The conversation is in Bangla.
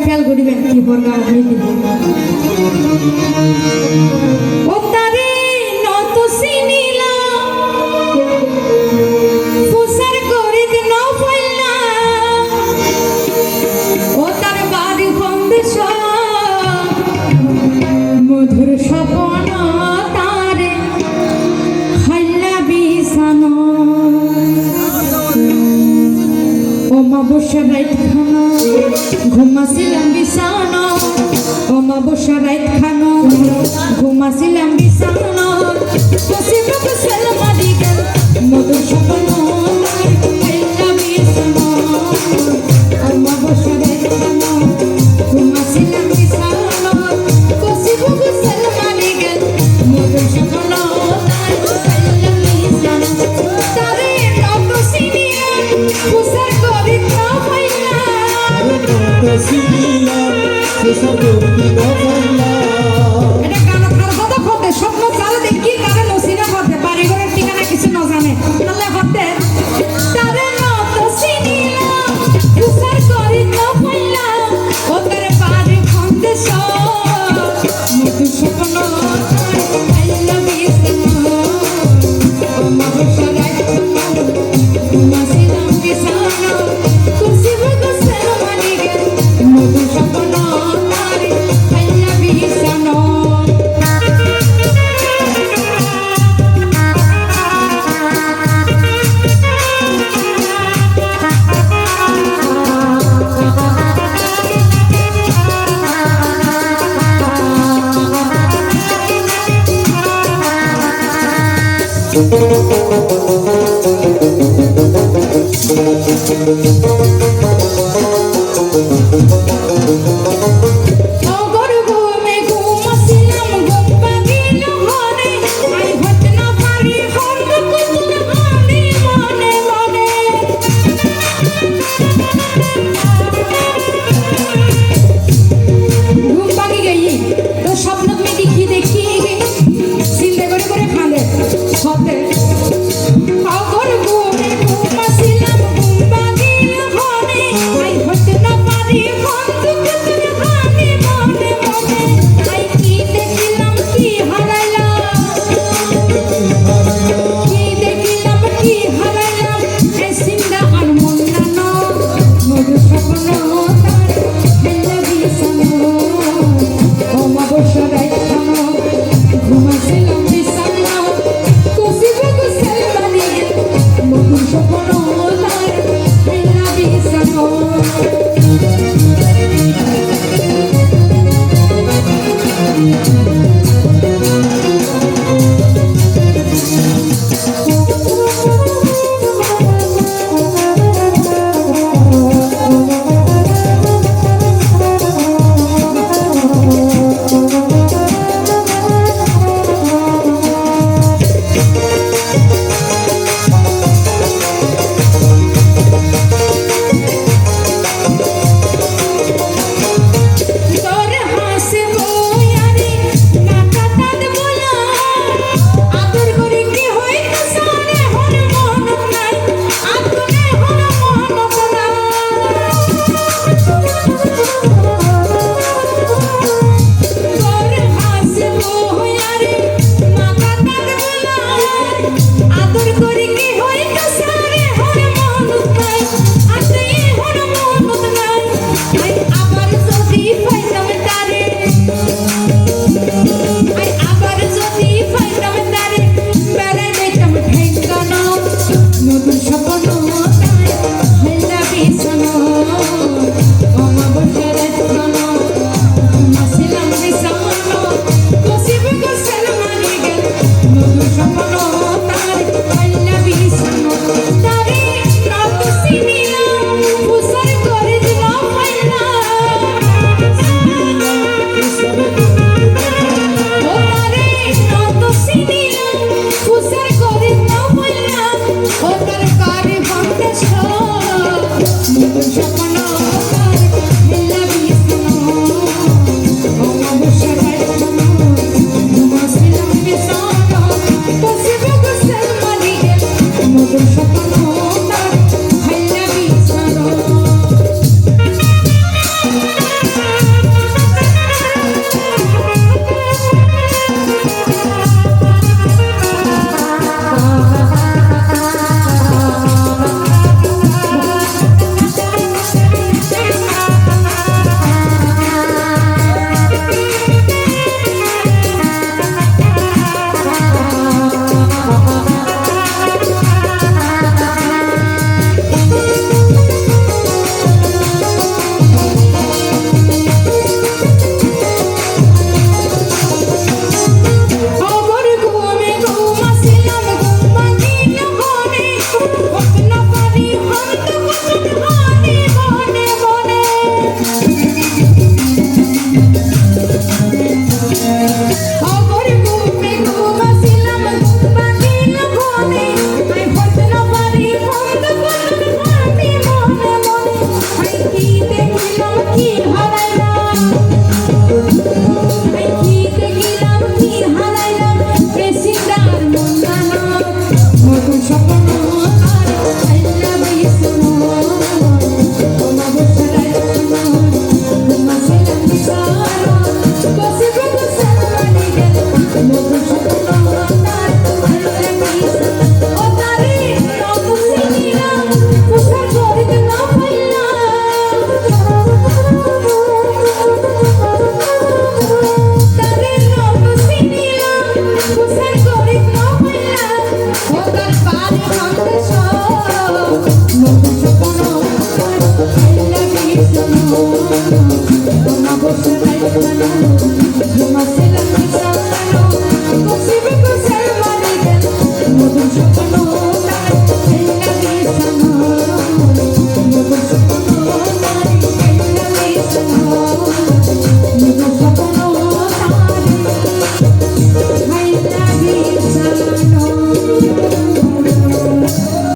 খেয়াল করিবেন কি বর্গা হইতে ও তারে নত সিনিলা ফুসার করে দিন ফইলা ও তার বাড়ি বন্ধ মধুর স্বপ্ন তারে হাইলা বিছানো ও মা বসে রাইত খানো ঘুমাছিলাম বিছানো ও মা বসে রাইত খানো ঘুমাছিলাম বিছানো নসিব কুশল মারি গেল মধুর স্বপ্ন হাইলা বিছানো ও মা বসে রাইত খানো ঘুমাছিলাম বিছানো নসিব কুশল মারি গেল মধুর স্বপ্ন হাইলা বিছানো তারে নত সিনিয়া ফুসার করে না পাইলা সিনিলা ফুসার করে না পাইলা এটা গান খারাপ কথা করতে স্বপ্ন চালে দেখি কারে নসিনা করতে বাড়ি ঘরের ঠিকানা কিছু না জানে তাহলে করতে তারে নত সিনিলা ফুসার করে না পাইলা ও তারে বাড়ি খন্দে মধু স্বপ্ন আইলা বিছানো ও মা বসে রাখতো ঘুমাছিলাম বিছানো কুসিব কুসল মানি গেল মধু স্বপ্ন তারে আইলা বিছানো অগর ঘুমে ঘুমাছিলাম ঘুম ভাঙিল মনে আই হতে না পারি হন্দ কুতুল হানি মনে মনে ঘুম ভাঙি গই তো স্বপ্ন মেয়ে দেখি চিন্তা করে খালে হতে অগর ঘুমে ঘুমাছিলাম ঘুম ভাঙিল মনে আই হতে না পারি হন্দ কুতুল হানি মনে মনে আই কি দেখিলাম কি হারাইলাম কি দেখিলাম কি হারাইলাম এ সিন্দা আর মন নানো মধু স্বপ্ন তারে হেলা বিছানো ও মা বসে রাইখানো ঘুমাছিলাম বিছানো কুসিব কুসল মানি গেল মধু স্বপ্ন তারে হেলা বিছানো তোর হাসে বয়ারে নাটা তাদ বলা আদর করে কি হই কসারে হর মন নাই আতনে হর মন নাই তোর হাসে বয়ারে নাটা তাদ বলা আদর করে কি হই কসারে হর মন নাই আতনে হর মন নাই আই আবার যদি পাইতাম তারে আই আবার যদি পাইতাম তারে বেড়ে দিতাম ঠেঙ্গানো নতুন স্বপ্ন তারে হেলা বিছানো ও মা বসে রাখনো ঘুমাছিলাম বিছানো কুসিব কুসল জানো